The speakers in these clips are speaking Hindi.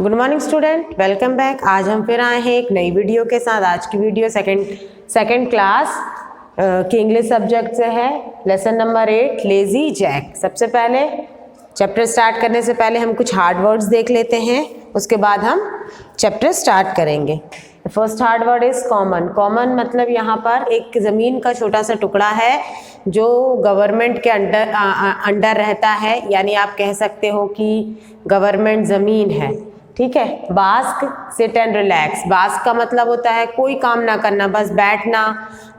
Good morning student, welcome back. आज हम फिर आए हैं एक नई वीडियो के साथ। आज की वीडियो सेकंड क्लास के इंग्लिश सब्जेक्ट से है, लेसन नंबर 8 लेजी जैक। सबसे पहले चैप्टर स्टार्ट करने से पहले हम कुछ हार्ड वर्ड्स देख लेते हैं, उसके बाद हम चैप्टर स्टार्ट करेंगे। First hard word is common. Common मतलब यहाँ पर एक ज़मीन का छोटा सा टुकड़ा है जो गवर्नमेंट के अंडर रहता है, यानी आप कह सकते हो कि गवर्नमेंट ज़मीन है, ठीक है। Bask, sit and relax. Bask का मतलब होता है कोई काम ना करना, बस बैठना,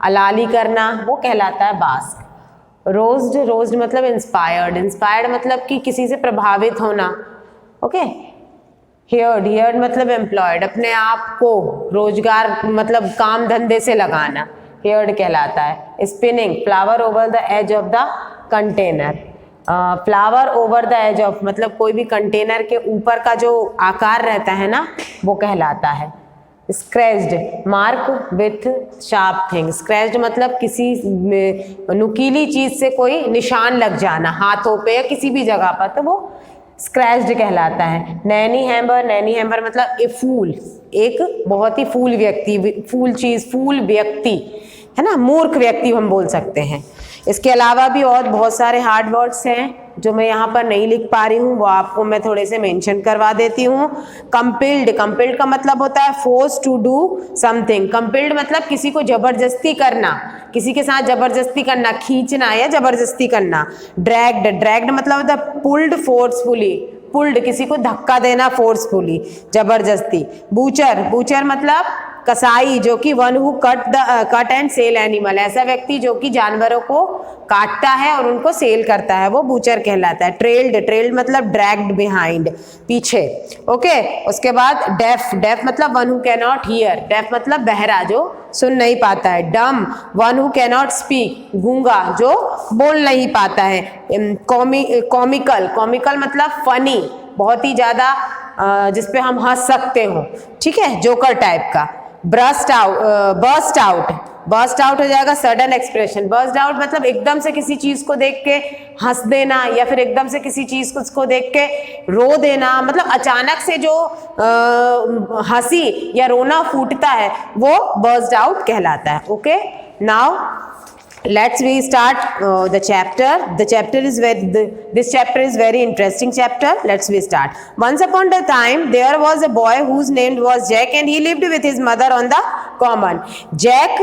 अलाली करना, वो कहलाता है बास्क। रोज्ड, रोज्ड मतलब इंस्पायर्ड। इंस्पायर्ड मतलब कि किसी से प्रभावित होना, ओके। हियर्ड, हियर्ड मतलब एम्प्लॉयड, अपने आप को रोजगार मतलब काम धंधे से लगाना, हियर्ड कहलाता है। Spinning, flower over the edge of the container. Flower over the edge of मतलब कोई भी कंटेनर के ऊपर का जो आकार रहता है ना, वो कहलाता है। Scratched, mark with sharp thing. Scratched मतलब किसी नुकीली चीज से कोई निशान लग जाना, हाथों पे या किसी भी जगह पर, तो वो स्क्रैच्ड कहलाता है। नैनी हैम्बर, नैनी हैम्बर मतलब ए फूल, एक बहुत ही फूल व्यक्ति, फूल चीज, फूल व्यक्ति है ना, मूर्ख व्यक्ति हम बोल सकते हैं। इसके अलावा भी और बहुत सारे हार्ड वर्ड्स हैं जो मैं यहाँ पर नहीं लिख पा रही हूँ, वो आपको मैं थोड़े से मेंशन करवा देती हूँ। कंपिल्ड, कंपिल्ड का मतलब होता है फोर्स टू डू समथिंग। कंपिल्ड मतलब किसी को जबरदस्ती करना, किसी के साथ जबरदस्ती करना, खींचना या जबरदस्ती करना। ड्रैग्ड, ड्रैग्ड मतलब होता है पुल्ड फोर्सफुली, पुल्ड किसी को धक्का देना फोर्सफुली, जबरदस्ती। बूचर, बूचर मतलब कसाई, जो कि one who cut and sell animal, ऐसा व्यक्ति जो कि जानवरों को काटता है और उनको सेल करता है, वो बूचर कहलाता है। ट्रेल्ड, ट्रेल्ड मतलब ड्रैग्ड बिहाइंड, पीछे, ओके। उसके बाद डेफ, डेफ मतलब one who can not hear, deaf मतलब बहरा जो सुन नहीं पाता है। Dumb, one who can not speak, गूंगा जो बोल नहीं पाता है। कॉमिकल, कॉमिकल मतलब फनी, बहुत ही ज्यादा जिसपे हम हंस सकते हो, ठीक है, जोकर टाइप का। Burst out, burst out, burst out हो जाएगा सडन एक्सप्रेशन। बर्स्ट आउट मतलब एकदम से किसी चीज को देख के हंस देना, या फिर एकदम से किसी चीज को देख के रो देना, मतलब अचानक से जो हंसी या रोना फूटता है वो बर्स्ट आउट कहलाता है, okay. Now let's we start the chapter. This chapter is very interesting chapter. Let's we start. Once upon a time there was a boy whose name was Jack and he lived with his mother on the common. Jack,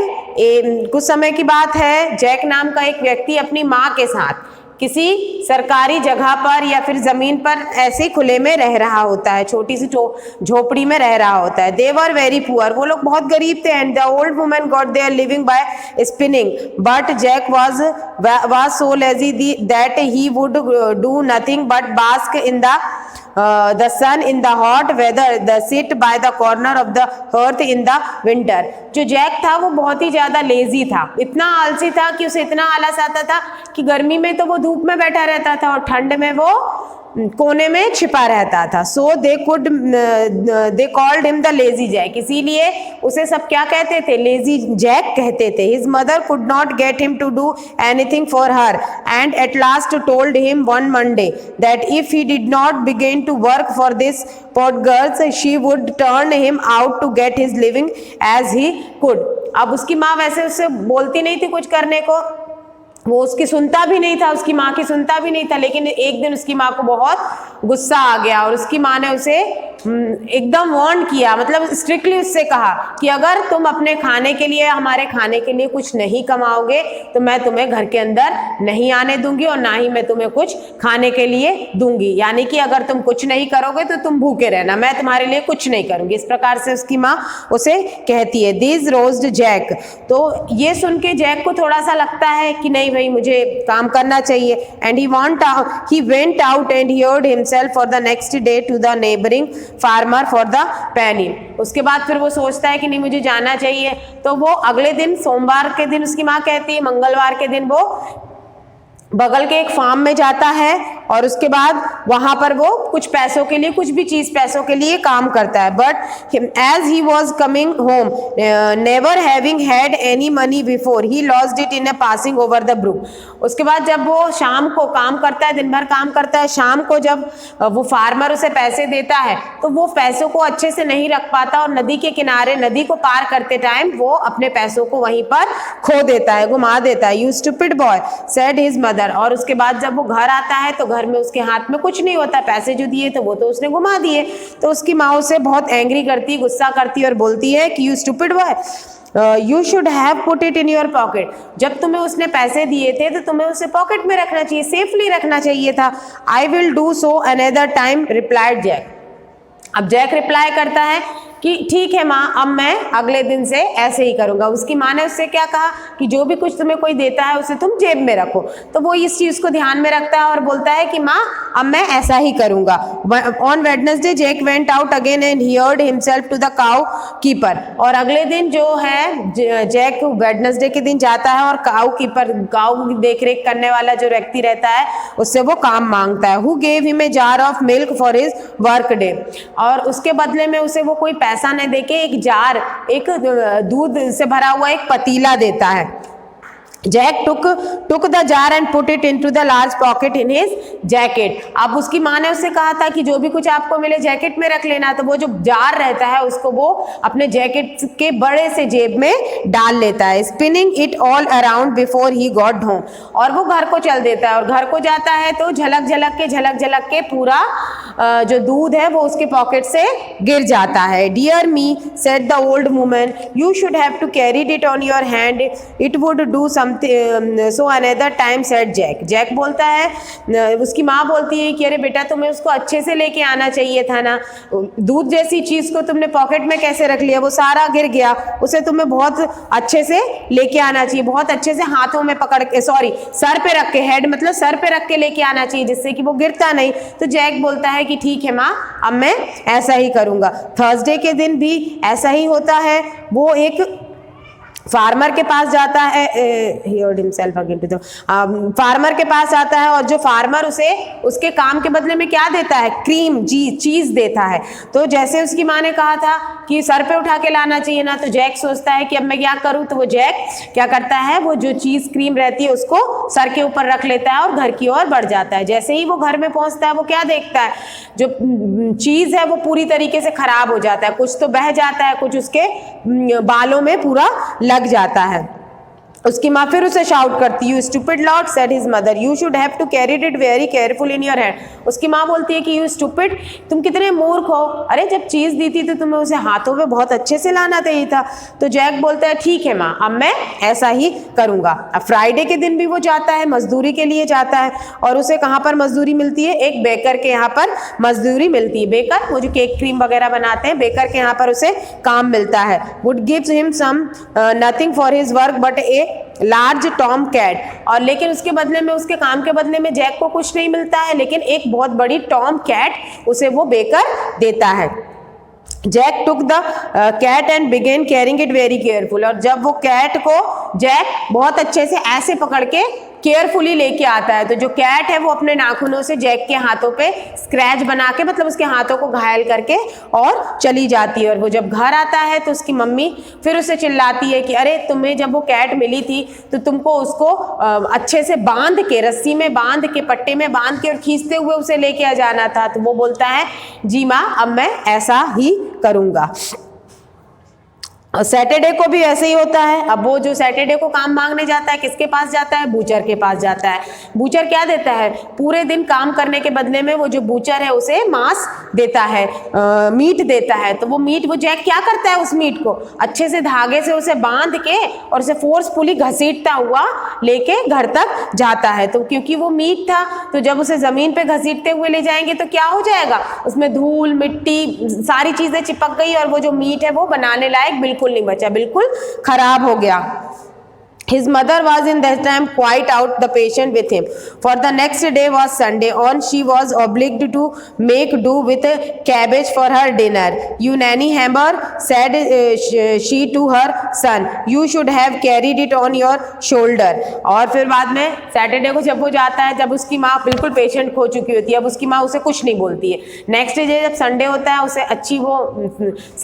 कुछ समय की बात है, जैक नाम का एक व्यक्ति अपनी माँ के साथ किसी सरकारी जगह पर या फिर जमीन पर ऐसे खुले में रह रहा होता है, छोटी सी झोपड़ी में रह रहा होता है। दे वर वेरी पुअर, वो लोग बहुत गरीब थे। And the old woman got their living by spinning, but Jack was so lazy that he would do nothing but bask in the sun in the hot weather, the sit by the corner of the hearth in the winter. जो जैक था वो बहुत ही ज्यादा लेजी था, इतना आलसी था कि उसे इतना आलस आता था कि गर्मी में तो वो धूप में बैठा रहता था और ठंड में वो कोने में छिपा रहता था। So they called him the lazy Jack, इसीलिए उसे सब क्या कहते थे, लेजी जैक कहते थे। His mother could not get him to do anything for her and at last told him one Monday that if he did not begin to work for this pot girls she would turn him out to get his living as he could. अब उसकी माँ वैसे उससे बोलती नहीं थी कुछ करने को, वो उसकी सुनता भी नहीं था, उसकी माँ की सुनता भी नहीं था, लेकिन एक दिन उसकी माँ को बहुत गुस्सा आ गया और उसकी माँ ने उसे एकदम वार्न किया, मतलब स्ट्रिक्टली उससे कहा कि अगर तुम अपने खाने के लिए, हमारे खाने के लिए कुछ नहीं कमाओगे तो मैं तुम्हें घर के अंदर नहीं आने दूंगी और ना ही मैं तुम्हें कुछ खाने के लिए दूंगी, यानी कि अगर तुम कुछ नहीं करोगे तो तुम भूखे रहना, मैं तुम्हारे लिए कुछ नहीं करूंगी। इस प्रकार से उसकी माँ उसे कहती है। दिस रोज्ड जैक, तो ये सुन के जैक को थोड़ा सा लगता है कि नहीं भाई मुझे काम करना चाहिए। And he went out and hid himself for the next day to the neighboring farmer for the penny. उसके बाद फिर वो सोचता है कि नहीं मुझे जाना चाहिए, तो वो अगले दिन, सोमवार के दिन उसकी माँ कहती है, मंगलवार के दिन वो बगल के एक फार्म में जाता है और उसके बाद वहां पर वो कुछ पैसों के लिए, कुछ भी चीज पैसों के लिए काम करता है। But as he was coming home never having had any money before he lost it in a passing over the brook. उसके बाद जब वो शाम को काम करता है, दिन भर काम करता है, शाम को जब वो फार्मर उसे पैसे देता है तो वो पैसों को अच्छे से नहीं रख पाता और नदी के किनारे, नदी को पार करते टाइम वो अपने पैसों को वहीं पर खो देता है, घुमा देता है। You stupid boy said his mother. और उसके बाद जब वो घर आता है तो घर में उसके हाथ में कुछ नहीं होता, पैसे जो दिए थे वो तो उसने घुमा दिए। तो उसकी माँ उसे बहुत एंग्री करती, गुस्सा करती और बोलती है कि you stupid boy you should have put it in your pocket. जब तुम्हें उसने पैसे दिए थे तो तुम्हें उसे पॉकेट में रखना चाहिए, सेफली रखना चाहिए था। I will do so another time replied Jack. अब जैक रिप्लाई करता है कि ठीक है माँ, अब मैं अगले दिन से ऐसे ही करूंगा। उसकी माँ ने उससे क्या कहा कि जो भी कुछ तुम्हें कोई देता है उसे तुम जेब में रखो। तो वो इस चीज को ध्यान में रखता है और बोलता है कि माँ अब मैं ऐसा ही करूंगा। On Wednesday Jack went out again and hired himself to the cow keeper. और अगले दिन जो है जैक वेडनेसडे के दिन जाता है और काउ कीपर, काउ की देख रेख करने वाला जो व्यक्ति रहता है, उससे वो काम मांगता है। Who gave him a jar of milk for his work day. और उसके बदले में उसे वो कोई पैसा नहीं देके एक जार, एक दूध से भरा हुआ एक पतीला देता है। Jack took the jar and put it into the large pocket in his jacket। अब उसकी माँ ने उससे कहा था कि जो भी कुछ आपको मिले जैकेट में रख लेना। तो वो जो जार रहता है उसको वो अपने जैकेट के बड़े से जेब में डाल लेता है। Spinning it all around before he got home. और वो घर को चल देता है और घर को जाता है तो झलक झलक के पूरा जो दूध है वो उसके पॉकेट से गिर जाता है। Dear me said the old woman you should have to carried it on your hand, it would do so another time said Jack. Jack बोलता है, उसकी माँ बोलती है कि अरे बेटा तुम्हें उसको अच्छे से लेके आना चाहिए था ना, दूध जैसी चीज को तुमने पॉकेट में कैसे रख लिया, वो सारा गिर गया, उसे तुम्हें बहुत अच्छे से लेके आना चाहिए, बहुत अच्छे से हाथों में पकड़ के, सॉरी सर पे रख के, हेड मतलब सर पे रख के लेके आना चाहिए जिससे कि वो गिरता नहीं। तो जैक बोलता है कि ठीक है माँ, अब मैं ऐसा ही करूंगा। थर्सडे के दिन भी ऐसा ही होता है। वो एक फार्मर के पास जाता है, फार्मर के पास आता है और जो फार्मर उसे उसके काम के बदले में क्या देता है, क्रीम चीज देता है। तो जैसे उसकी माँ ने कहा था कि सर पे उठा के लाना चाहिए ना, तो जैक सोचता है कि अब मैं क्या करूं। तो वो जैक क्या करता है, वो जो चीज क्रीम रहती है उसको सर के ऊपर रख लेता है और घर की ओर बढ़ जाता है। जैसे ही वो घर में पहुंचता है वो क्या देखता है, जो चीज है वो पूरी तरीके से खराब हो जाता है, कुछ तो बह जाता है, कुछ उसके बालों में पूरा लग जाता है। उसकी माँ फिर उसे शाउट करती है, you stupid lot said his mother you should have to carried it very careful in your hand. उसकी माँ बोलती है कि यू स्टूपिड, तुम कितने मूर्ख हो, अरे जब चीज दी थी तो तुम्हें उसे हाथों में बहुत अच्छे से लाना चाहिए था। तो जैक बोलता है ठीक है माँ, अब मैं ऐसा ही करूंगा। अब फ्राइडे के दिन भी वो जाता है, मजदूरी के लिए जाता है और उसे कहाँ पर मजदूरी मिलती है, एक बेकर के यहाँ पर मजदूरी मिलती है। बेकर वो जो केक क्रीम वगैरह बनाते हैं, बेकर के यहाँ पर उसे काम मिलता है। Would gives him some nothing for his work but a large tom cat. और लेकिन उसके बदले में, उसके काम के बदले में जैक को कुछ नहीं मिलता है, लेकिन एक बहुत बड़ी टॉम कैट उसे वो बेकर देता है। Jack took the cat and began carrying it very careful. और जब वो कैट को जैक बहुत अच्छे से ऐसे पकड़ के केयरफुली लेके आता है, तो जो कैट है वो अपने नाखूनों से जैक के हाथों पे स्क्रैच बना के, मतलब उसके हाथों को घायल करके और चली जाती है। और वो जब घर आता है तो उसकी मम्मी फिर उसे चिल्लाती है कि अरे तुम्हें जब वो कैट मिली थी तो तुमको उसको अच्छे से बांध के, रस्सी में बांध के, पट्टे में बांध के और खींचते हुए उसे लेके आ जाना था। तो वो बोलता है जी माँ, अब मैं ऐसा ही करूंगा। सैटरडे को भी ऐसे ही होता है। अब वो जो सैटरडे को काम मांगने जाता है, किसके पास जाता है, बूचर के पास जाता है। बूचर क्या देता है, पूरे दिन काम करने के बदले में वो जो बूचर है उसे मांस देता है, मीट देता है। तो वो मीट, वो जैक क्या करता है, उस मीट को अच्छे से धागे से उसे बांध के और उसे फोर्सफुली घसीटता हुआ लेके घर तक जाता है। तो क्योंकि वो मीट था तो जब उसे जमीन पे घसीटते हुए ले जाएंगे तो क्या हो जाएगा, उसमें धूल मिट्टी सारी चीजें चिपक गई और वो जो मीट है वो बनाने लायक बिल्कुल नहीं बचा, बिल्कुल खराब हो गया। His mother was in that time quite out the patient with him. For the next day was Sunday, on she was obliged to make do with cabbage for her dinner. You nanny hammer, said she to her son, you should have carried it on your shoulder. और फिर बाद में सैटरडे को जब वो जाता है, जब उसकी माँ बिल्कुल पेशेंट खो चुकी होती है, अब उसकी माँ उसे कुछ नहीं बोलती है. नेक्स्ट डे जब संडे होता है, उसे अच्छी वो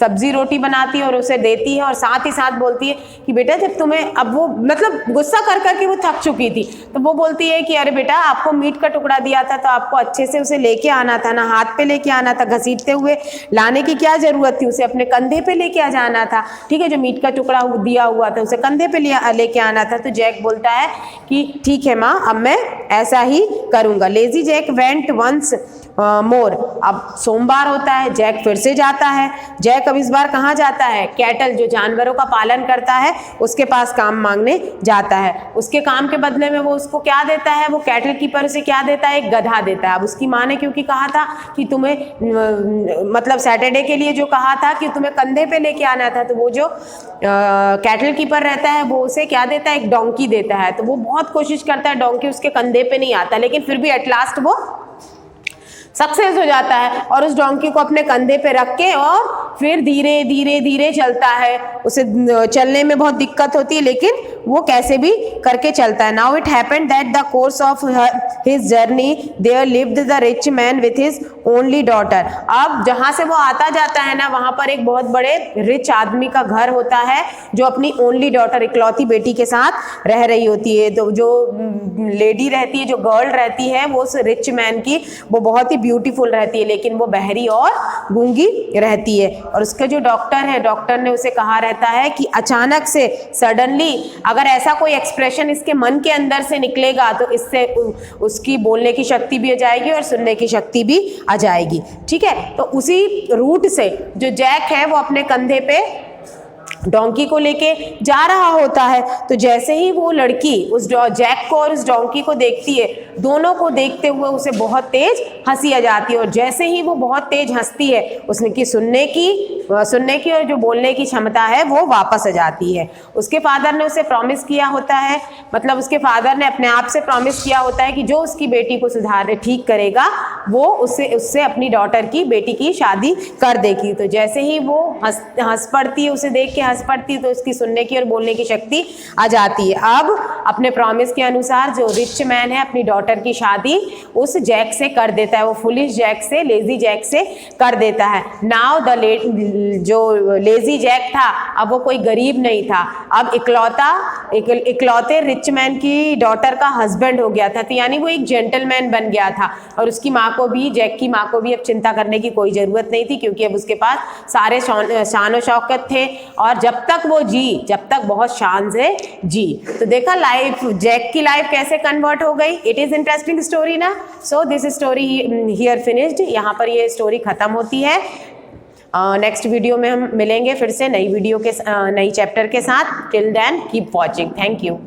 सब्जी रोटी बनाती है और उसे देती है, और साथ ही साथ बोलती है कि बेटा जब तुम्हें, अब वो मतलब गुस्सा कर करके वो थक चुकी थी, तो वो बोलती है कि अरे बेटा आपको मीट का टुकड़ा दिया था तो आपको अच्छे से उसे लेके आना था ना, हाथ पे लेके आना था, घसीटते हुए लाने की क्या जरूरत थी, उसे अपने कंधे पे लेके आ जाना था. ठीक है, जो मीट का टुकड़ा दिया हुआ था उसे कंधे पे लेके आना था. तो जैक बोलता है कि ठीक है माँ, अब मैं ऐसा ही करूंगा. Lazy Jack went once more. अब सोमवार होता है, जैक फिर से जाता है. जैक अब इस बार कहाँ जाता है? कैटल, जो जानवरों का पालन करता है, उसके पास काम मांगने जाता है. उसके काम के बदले में वो उसको क्या देता है? वो कैटल कीपर उसे क्या देता है? एक गधा देता है. अब उसकी माँ ने क्योंकि कहा था कि तुम्हें मतलब सैटरडे के लिए जो कहा था कि तुम्हें कंधे पे लेके आना था, तो वो जो कैटल कीपर रहता है वो उसे क्या देता है? एक डोंकी देता है. तो वो बहुत कोशिश करता है, डोंकी उसके कंधे पे नहीं आता, लेकिन फिर भी एट लास्ट वो सक्सेस हो जाता है और उस डोंकी को अपने कंधे पे रख के और फिर धीरे धीरे धीरे चलता है. उसे चलने में बहुत दिक्कत होती है, लेकिन वो कैसे भी करके चलता है. Now it happened that the course of his journey there lived the rich man with his only daughter. अब जहाँ से वो आता जाता है ना, वहाँ पर एक बहुत बड़े रिच आदमी का घर होता है जो अपनी ओनली डॉटर, इकलौती बेटी के साथ रह रही होती है. तो जो लेडी रहती है, जो गर्ल रहती है, वो उस रिच मैन की वो बहुत ही ब्यूटीफुल रहती है, लेकिन वो बहरी और गूंगी रहती है. और उसका जो डॉक्टर है, डॉक्टर ने उसे कहा रहता है कि अचानक से सडनली अगर ऐसा कोई एक्सप्रेशन इसके मन के अंदर से निकलेगा तो इससे उसकी बोलने की शक्ति भी आ जाएगी और सुनने की शक्ति भी आ जाएगी. ठीक है, तो उसी रूट से जो जैक है वो अपने कंधे पे डोंकी को लेके जा रहा होता है. तो जैसे ही वो लड़की उस जैक को और उस डोंकी को देखती है, दोनों को देखते हुए उसे बहुत तेज हंसी आ जाती है. और जैसे ही वो बहुत तेज हंसती है, उसकी सुनने की और जो बोलने की क्षमता है वो वापस आ जाती है. उसके फादर ने उसे प्रॉमिस किया होता है, मतलब उसके फादर ने अपने आप से प्रॉमिस किया होता है कि जो उसकी बेटी को ठीक करेगा वो उससे अपनी डॉटर की, बेटी की शादी कर देगी. तो जैसे ही वो हंस पड़ती है, उसे देख के हंस पड़ती है, तो उसकी सुनने की और बोलने की शक्ति आ जाती है. अब अपने प्रॉमिस के अनुसार जो रिच मैन है अपनी डॉटर की शादी उस जैक से कर देता है, वो फुलिश जैक से, लेजी जैक से कर देता है. नाउ जो लेजी जैक था, अब वो कोई गरीब नहीं था, अब इकलौते रिच मैन की डॉटर का हस्बैंड हो गया था. तो यानी वो एक जेंटलमैन बन गया था. और उसकी माँ को भी, जैक की माँ को भी अब चिंता करने की कोई ज़रूरत नहीं थी, क्योंकि अब उसके पास सारे शान और शौकत थे और जब तक वो जब तक बहुत शान से जी. तो देखा लाइफ, जैक की लाइफ कैसे कन्वर्ट हो गई. इट इज़ इंटरेस्टिंग स्टोरी ना. So this story here finished. यहाँ पर ये स्टोरी खत्म होती है. नेक्स्ट वीडियो में हम मिलेंगे फिर से नई चैप्टर के साथ. Till then keep watching. Thank you.